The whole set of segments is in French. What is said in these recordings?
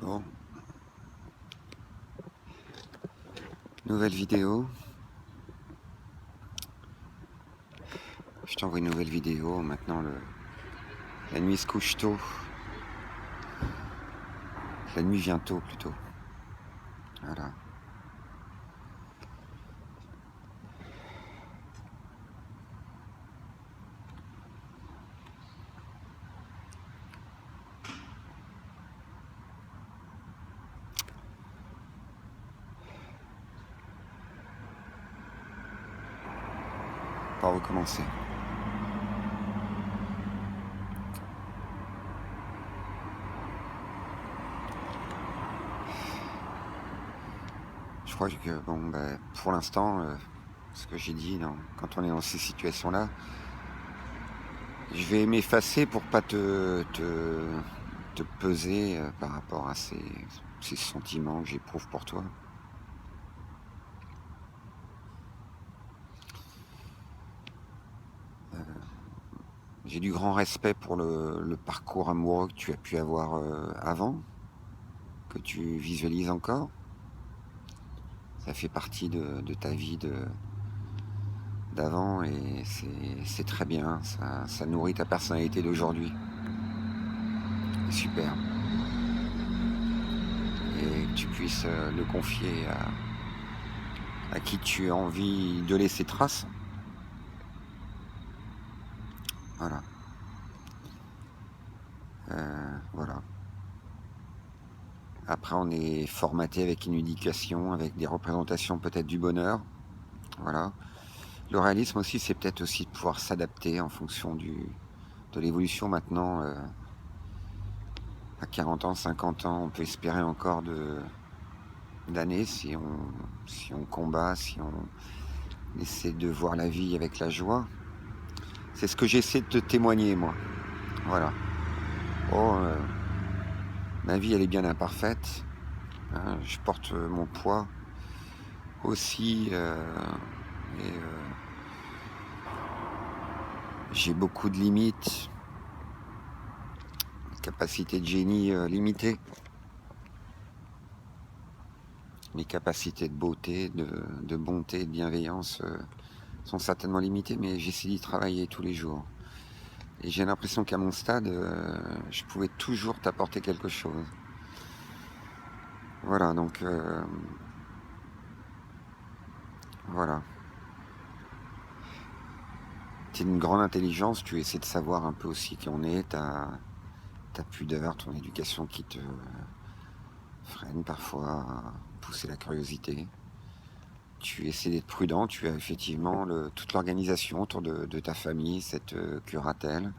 Bon, nouvelle vidéo. Je t'envoie une nouvelle vidéo. Maintenant, la nuit se couche tôt. La nuit vient tôt plutôt. Voilà. On va recommencer. Je crois que bon, pour l'instant, ce que j'ai dit, quand on est dans ces situations-là, je vais m'effacer pour pas te peser par rapport à ces sentiments que j'éprouve pour toi. J'ai du grand respect pour le parcours amoureux que tu as pu avoir avant, que tu visualises encore. Ça fait partie de ta vie d'avant et c'est très bien. Ça nourrit ta personnalité d'aujourd'hui. C'est super. Et que tu puisses le confier à qui tu as envie de laisser trace. Voilà. Voilà. Après, on est formaté avec une éducation, avec des représentations peut-être du bonheur. Voilà. Le réalisme aussi, c'est peut-être aussi de pouvoir s'adapter en fonction de l'évolution maintenant. À 40 ans, 50 ans, on peut espérer encore d'années si on combat, si on essaie de voir la vie avec la joie. C'est ce que j'essaie de te témoigner, moi. Voilà. Oh, ma vie, elle est bien imparfaite. Hein, je porte mon poids aussi. Et j'ai beaucoup de limites. Capacité de génie limitée. Mes capacités de beauté, de bonté, de bienveillance sont certainement limitées, mais j'essaie d'y travailler tous les jours. Et j'ai l'impression qu'à mon stade, je pouvais toujours t'apporter quelque chose. Voilà, donc voilà. Tu es d'une grande intelligence, tu essaies de savoir un peu aussi qui on est, ta pudeur, ton éducation qui te freine parfois à pousser la curiosité. Tu essaies d'être prudent, tu as effectivement toute l'organisation autour de ta famille, cette curatelle,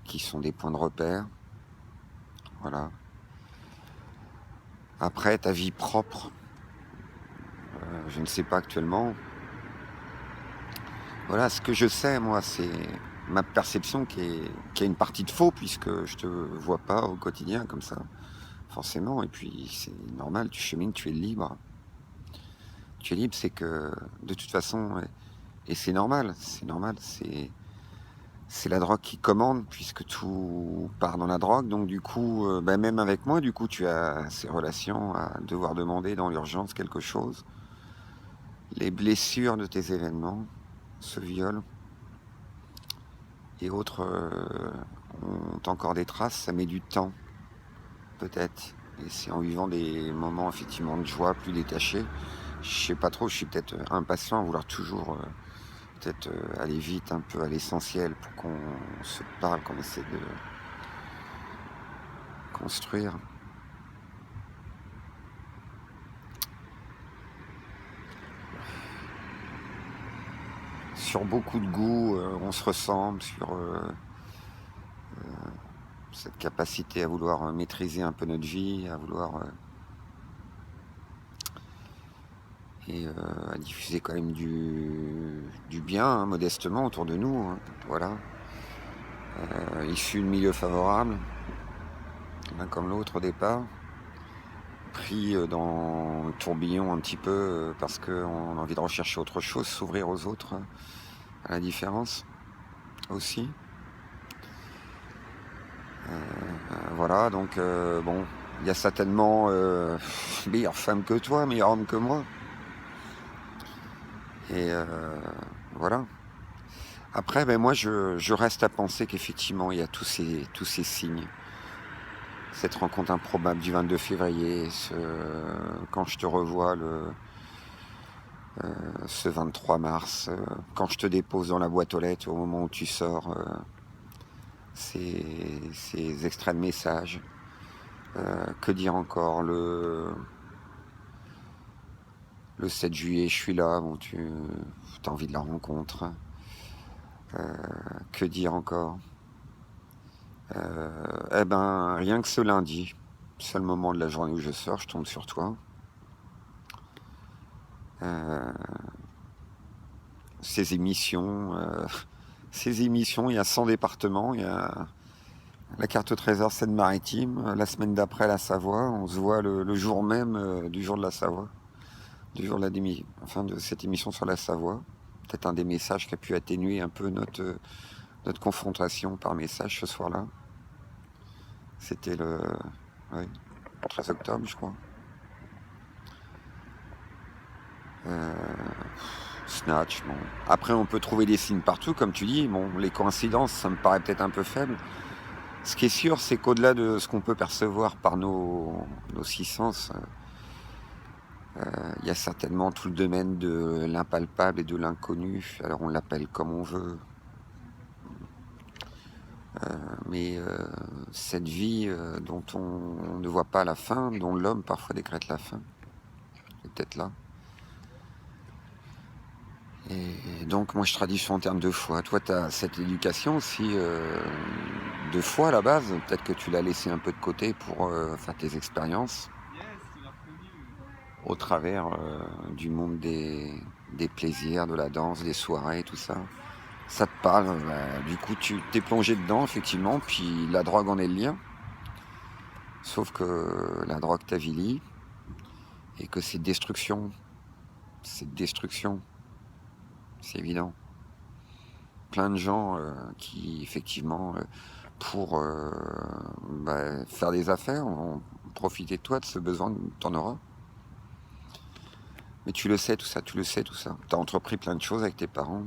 qui sont des points de repère. Voilà. Après, ta vie propre, je ne sais pas actuellement. Voilà, ce que je sais, moi, c'est ma perception qui a une partie de faux, puisque je te vois pas au quotidien comme ça, forcément. Et puis, c'est normal, tu chemines, tu es libre. Tu es libre, c'est que, de toute façon, et c'est normal, c'est la drogue qui commande, puisque tout part dans la drogue. Donc, du coup, même avec moi, du coup, tu as ces relations à devoir demander dans l'urgence quelque chose. Les blessures de tes événements, ce viol et autres ont encore des traces, ça met du temps, peut-être. Et c'est en vivant des moments effectivement de joie plus détachés. Je sais pas trop, je suis peut-être impatient à vouloir toujours peut-être aller vite un peu à l'essentiel pour qu'on se parle, qu'on essaie de construire. Sur beaucoup de goûts, on se ressemble, sur cette capacité à vouloir maîtriser un peu notre vie, à vouloir et à diffuser quand même du bien, hein, modestement, autour de nous. Hein, voilà. Issu de milieux favorables, l'un comme l'autre au départ. Pris dans le tourbillon un petit peu parce qu'on a envie de rechercher autre chose, s'ouvrir aux autres, à la différence aussi. Voilà, donc bon, Il y a certainement meilleure femme que toi, meilleur homme que moi. Et voilà. Après, ben moi, je reste à penser qu'effectivement, il y a tous ces signes. Cette rencontre improbable du 22 février, quand je te revois ce 23 mars, quand je te dépose dans la boîte aux lettres au moment où tu sors, ces extraits de messages. Que dire encore, le 7 juillet, je suis là, bon, tu as envie de la rencontre. Que dire encore? Eh ben, rien que ce lundi, seul moment de la journée où je sors, je tombe sur toi. Ces émissions, il y a 100 départements, il y a la carte au trésor Seine-Maritime, la semaine d'après la Savoie, on se voit le jour même du jour de la Savoie, du jour de de cette émission sur la Savoie. Peut-être un des messages qui a pu atténuer un peu notre confrontation par message ce soir-là. C'était le 13 octobre, je crois. Snatch, bon. Après, on peut trouver des signes partout, comme tu dis. Bon, les coïncidences, ça me paraît peut-être un peu faible. Ce qui est sûr, c'est qu'au-delà de ce qu'on peut percevoir par nos six sens, il y a certainement tout le domaine de l'impalpable et de l'inconnu. Alors, on l'appelle comme on veut. Mais cette vie dont on ne voit pas la fin, dont l'homme parfois décrète la fin, est peut-être là. Et donc, moi, je traduis ça en termes de foi. Toi, tu as cette éducation aussi de foi à la base. Peut-être que tu l'as laissé un peu de côté pour faire tes expériences au travers du monde des plaisirs, de la danse, des soirées, tout ça. Ça te parle, du coup, tu t'es plongé dedans, effectivement, puis la drogue en est le lien. Sauf que la drogue t'avilit et que c'est destruction. C'est destruction. C'est évident. Plein de gens qui, effectivement, pour faire des affaires, vont profiter de toi, de ce besoin, t'en auras. Mais tu le sais, tout ça, tu le sais, tout ça. Tu as entrepris plein de choses avec tes parents,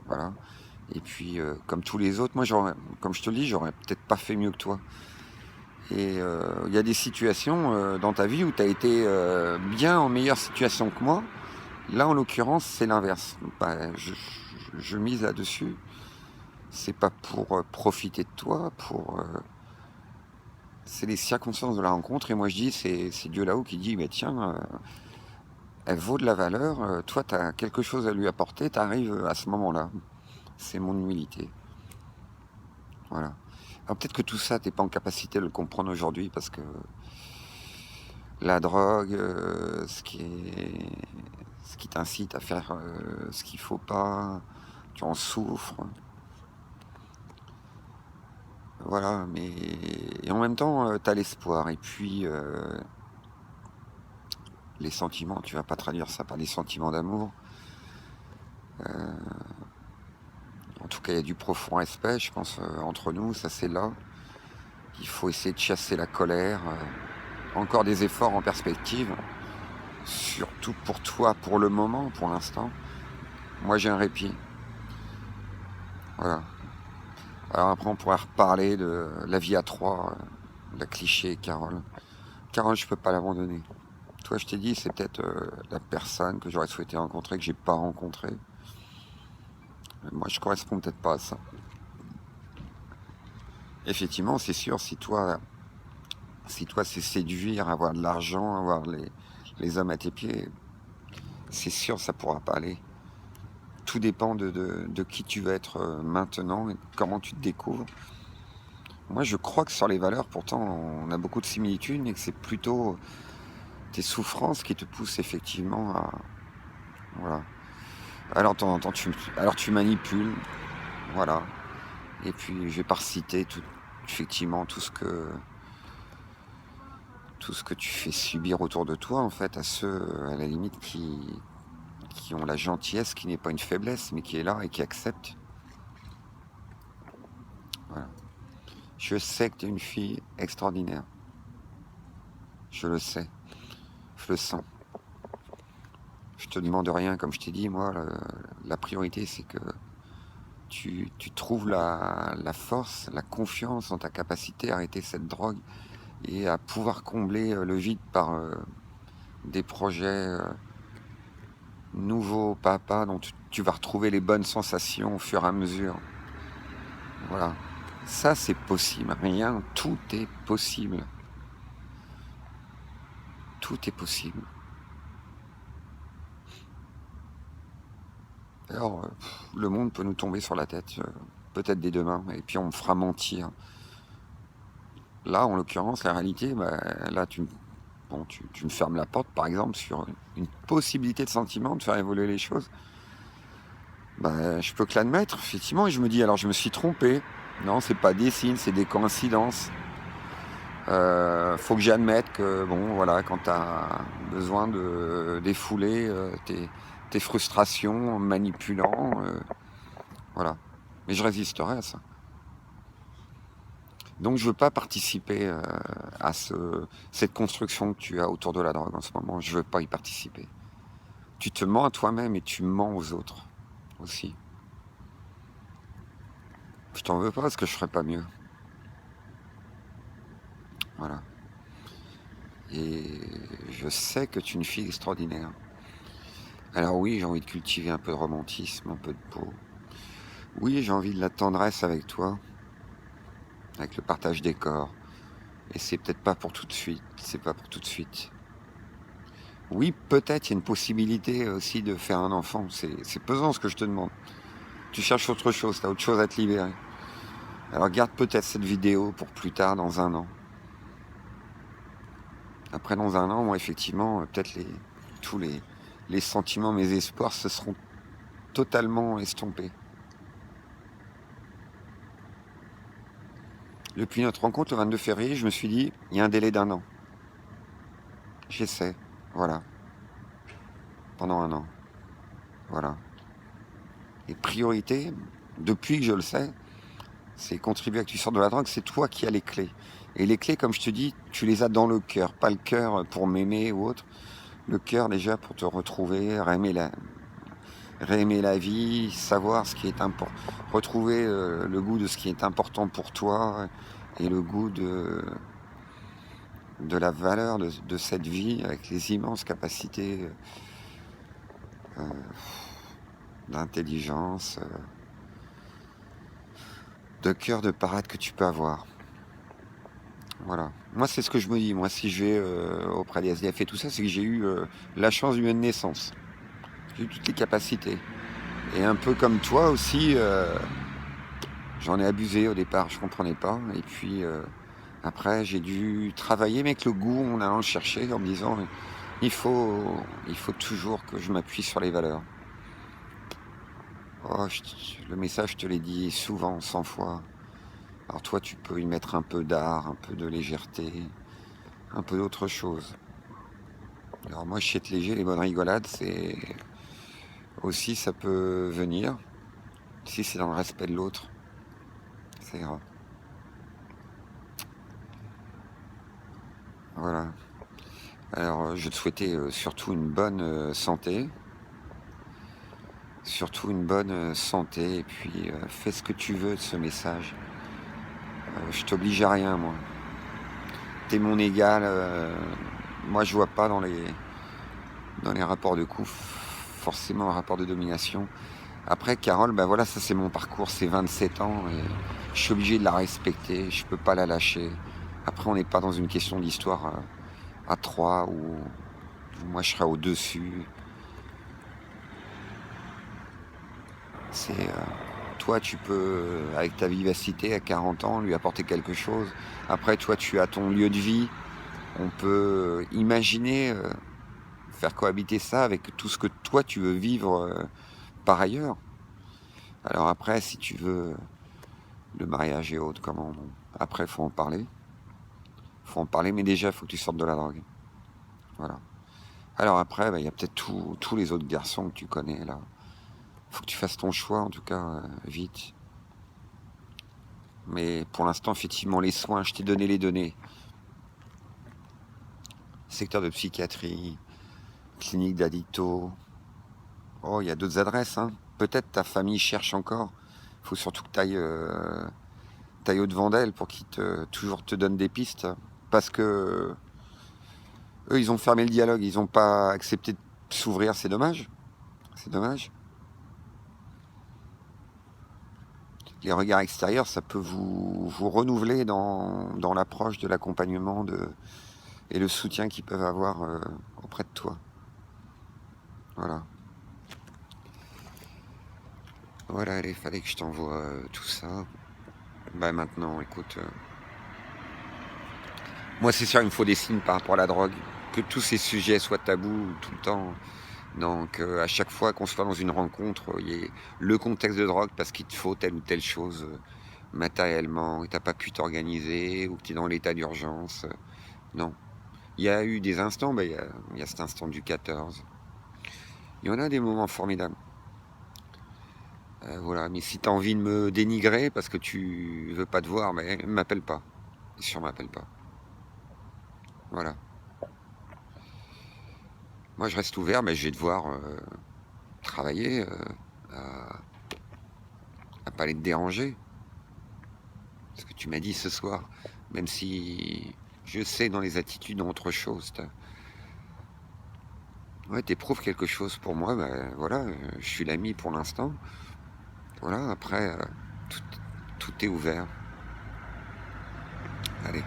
voilà. Et puis, comme tous les autres, moi, comme je te le dis, j'aurais peut-être pas fait mieux que toi. Et il y a des situations dans ta vie où tu as été bien en meilleure situation que moi. Là, en l'occurrence, c'est l'inverse. Je mise là-dessus. C'est pas pour profiter de toi, c'est les circonstances de la rencontre. Et moi, je dis, c'est Dieu là-haut qui dit, mais tiens, elle vaut de la valeur. Toi, tu as quelque chose à lui apporter. Tu arrives à ce moment-là. C'est mon humilité. Voilà. Alors peut-être que tout ça, t'es pas en capacité de le comprendre aujourd'hui parce que la drogue, ce qui t'incite à faire ce qu'il faut pas, tu en souffres. Voilà, mais et en même temps, tu as l'espoir. Et puis, les sentiments, tu vas pas traduire ça par des sentiments d'amour. En tout cas, il y a du profond respect, je pense, entre nous, ça c'est là. Il faut essayer de chasser la colère. Encore des efforts en perspective, surtout pour toi, pour le moment, pour l'instant. Moi, j'ai un répit. Voilà. Alors après, on pourrait reparler de la vie à trois, la cliché Carole. Carole, je peux pas l'abandonner. Toi, je t'ai dit, c'est peut-être la personne que j'aurais souhaité rencontrer, que j'ai pas rencontrée. Moi, je correspond peut-être pas à ça. Effectivement, c'est sûr, si toi c'est séduire, avoir de l'argent, avoir les hommes à tes pieds, c'est sûr, ça pourra pas aller. Tout dépend de qui tu veux être maintenant et comment tu te découvres. Moi, je crois que sur les valeurs, pourtant, on a beaucoup de similitudes, mais que c'est plutôt tes souffrances qui te poussent effectivement à... Voilà. Alors, de temps en temps, tu manipules, voilà. Et puis, je vais pas reciter effectivement tout ce que tu fais subir autour de toi, en fait, à ceux, à la limite, qui ont la gentillesse, qui n'est pas une faiblesse, mais qui est là et qui accepte. Voilà. Je sais que tu es une fille extraordinaire. Je le sais. Je le sens. Je te demande rien, comme je t'ai dit, moi, la priorité, c'est que tu trouves la force, la confiance en ta capacité à arrêter cette drogue et à pouvoir combler le vide par des projets nouveaux, pas à pas, dont tu vas retrouver les bonnes sensations au fur et à mesure. Voilà. Ça, c'est possible. Rien, tout est possible. Tout est possible. Alors, le monde peut nous tomber sur la tête, peut-être dès demain, et puis on me fera mentir. Là, en l'occurrence, la réalité, bah, là, tu me fermes la porte, par exemple, sur une possibilité de sentiment, de faire évoluer les choses. Bah, je peux que l'admettre, effectivement, et je me dis, alors je me suis trompé. Non, c'est pas des signes, c'est des coïncidences. Faut que j'admette que, bon, voilà, quand tu as besoin de défouler tes frustrations en manipulant, voilà. Mais je résisterai à ça. Donc je veux pas participer à cette construction que tu as autour de la drogue en ce moment. Je veux pas y participer. Tu te mens à toi-même et tu mens aux autres aussi. Je t'en veux pas parce que je ferais pas mieux. Voilà. Et je sais que tu es une fille extraordinaire. Alors oui, j'ai envie de cultiver un peu de romantisme, un peu de peau. Oui, j'ai envie de la tendresse avec toi, avec le partage des corps. Et c'est peut-être pas pour tout de suite. C'est pas pour tout de suite. Oui, peut-être il y a une possibilité aussi de faire un enfant. C'est pesant ce que je te demande. Tu cherches autre chose, tu as autre chose à te libérer. Alors garde peut-être cette vidéo pour plus tard, dans un an. Après, dans un an, moi, effectivement, peut-être tous les sentiments, mes espoirs se seront totalement estompés. Depuis notre rencontre le 22 février, je me suis dit, il y a un délai d'un an. J'essaie, voilà, pendant un an. Voilà. Et priorité, depuis que je le sais, c'est contribuer à que tu sortes de la drogue, c'est toi qui as les clés. Et les clés, comme je te dis, tu les as dans le cœur, pas le cœur pour m'aimer ou autre. Le cœur déjà pour te retrouver, réaimer la vie, savoir ce qui est important, retrouver le goût de ce qui est important pour toi et le goût de la valeur de cette vie avec les immenses capacités d'intelligence, de cœur, de parade que tu peux avoir. Voilà. Moi, c'est ce que je me dis. Moi, si je vais auprès des SDF et tout ça, c'est que j'ai eu la chance d'une naissance. J'ai eu toutes les capacités. Et un peu comme toi aussi, j'en ai abusé au départ, je comprenais pas. Et puis après, j'ai dû travailler, mais avec le goût, en allant le chercher, en me disant, il faut toujours que je m'appuie sur les valeurs. Oh, le message, je te l'ai dit souvent, 100 fois. Alors toi, tu peux y mettre un peu d'art, un peu de légèreté, un peu d'autre chose. Alors moi, je sais être léger, les bonnes rigolades, c'est aussi, ça peut venir. Si c'est dans le respect de l'autre, ça ira. Voilà. Alors, je te souhaitais surtout une bonne santé. Surtout une bonne santé. Et puis, fais ce que tu veux de ce message. Je t'oblige à rien, moi. T'es mon égal. Moi, je vois pas dans les rapports de couple forcément un rapport de domination. Après, Carole, ben voilà, ça c'est mon parcours, c'est 27 ans. Et je suis obligé de la respecter. Je peux pas la lâcher. Après, on n'est pas dans une question d'histoire à 3 où moi je serai au-dessus. C'est toi, tu peux, avec ta vivacité à 40 ans, lui apporter quelque chose. Après, toi, tu as ton lieu de vie. On peut imaginer faire cohabiter ça avec tout ce que toi, tu veux vivre par ailleurs. Alors après, si tu veux le mariage et autres, comment bon. Après, faut en parler. Faut en parler, mais déjà, il faut que tu sortes de la drogue. Voilà. Alors après, il y a peut-être tous les autres garçons que tu connais là. Faut que tu fasses ton choix, en tout cas, vite. Mais pour l'instant, effectivement, les soins, je t'ai donné les données. secteur de psychiatrie, clinique d'addicto. Oh, il y a d'autres adresses, hein. Peut-être ta famille cherche encore. Il faut surtout que tu ailles au-devant d'elle pour qu'ils toujours te donnent des pistes. Parce que eux, ils ont fermé le dialogue, ils n'ont pas accepté de s'ouvrir, c'est dommage. C'est dommage. Les regards extérieurs, ça peut vous renouveler dans l'approche de l'accompagnement et le soutien qu'ils peuvent avoir auprès de toi. Voilà. Voilà, il fallait que je t'envoie tout ça. Bah maintenant, écoute, moi c'est sûr, il me faut des signes par rapport à la drogue, que tous ces sujets soient tabous tout le temps. Donc à chaque fois qu'on se voit dans une rencontre, il y ait le contexte de drogue parce qu'il te faut telle ou telle chose matériellement, et t'as pas pu t'organiser, ou que tu es dans l'état d'urgence. Non. Il y a eu des instants, bah, il y a cet instant du 14. Il y en a des moments formidables. Voilà, mais si tu as envie de me dénigrer parce que tu veux pas te voir, mais m'appelle pas. Sûr, m'appelle pas. Voilà. Moi, je reste ouvert, mais je vais devoir travailler à pas aller te déranger. Ce que tu m'as dit ce soir, même si je sais dans les attitudes autre chose. Ouais, t'éprouves quelque chose pour moi, ben voilà, je suis l'ami pour l'instant. Voilà, après, tout est ouvert. Allez.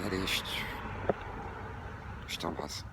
Allez, je t'embrasse.